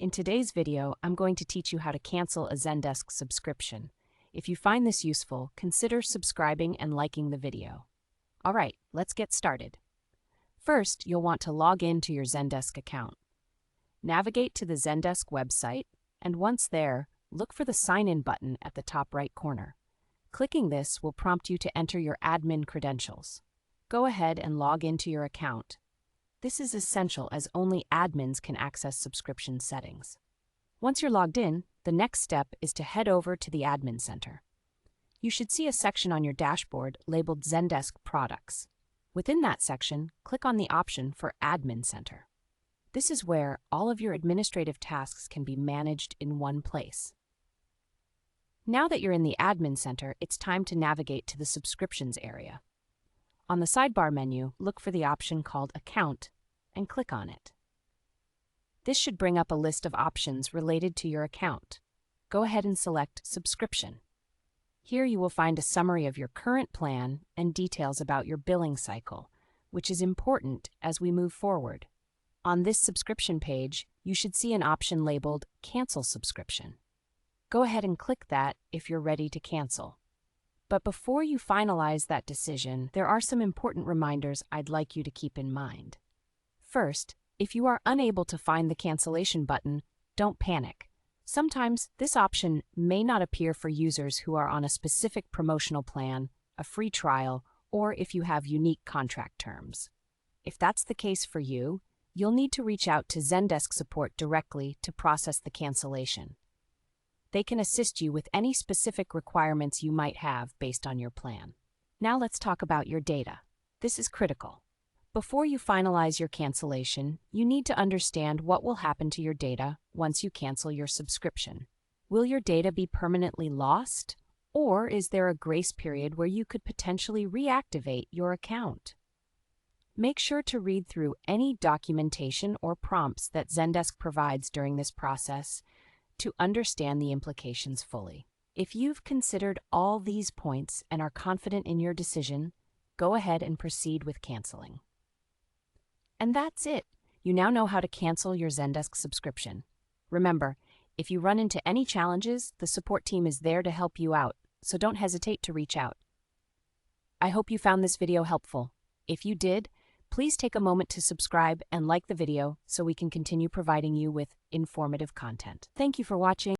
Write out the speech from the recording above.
In today's video, I'm going to teach you how to cancel a Zendesk subscription. If you find this useful, consider subscribing and liking the video. All right, let's get started. First, you'll want to log in to your Zendesk account. Navigate to the Zendesk website, and once there, look for the Sign In button at the top right corner. Clicking this will prompt you to enter your admin credentials. Go ahead and log into your account. This is essential as only admins can access subscription settings. Once you're logged in, the next step is to head over to the Admin Center. You should see a section on your dashboard labeled Zendesk Products. Within that section, click on the option for Admin Center. This is where all of your administrative tasks can be managed in one place. Now that you're in the Admin Center, it's time to navigate to the Subscriptions area. On the sidebar menu, look for the option called Account and click on it. This should bring up a list of options related to your account. Go ahead and select Subscription. Here you will find a summary of your current plan and details about your billing cycle, which is important as we move forward. On this subscription page, you should see an option labeled Cancel Subscription. Go ahead and click that if you're ready to cancel. But before you finalize that decision, there are some important reminders I'd like you to keep in mind. First, if you are unable to find the cancellation button, don't panic. Sometimes this option may not appear for users who are on a specific promotional plan, a free trial, or if you have unique contract terms. If that's the case for you, you'll need to reach out to Zendesk support directly to process the cancellation. They can assist you with any specific requirements you might have based on your plan. Now let's talk about your data. This is critical. Before you finalize your cancellation, you need to understand what will happen to your data once you cancel your subscription. Will your data be permanently lost, or is there a grace period where you could potentially reactivate your account? Make sure to read through any documentation or prompts that Zendesk provides during this process to understand the implications fully. If you've considered all these points and are confident in your decision, go ahead and proceed with canceling. And that's it. You now know how to cancel your Zendesk subscription. Remember, if you run into any challenges, the support team is there to help you out, so don't hesitate to reach out. I hope you found this video helpful. If you did, please take a moment to subscribe and like the video so we can continue providing you with informative content. Thank you for watching.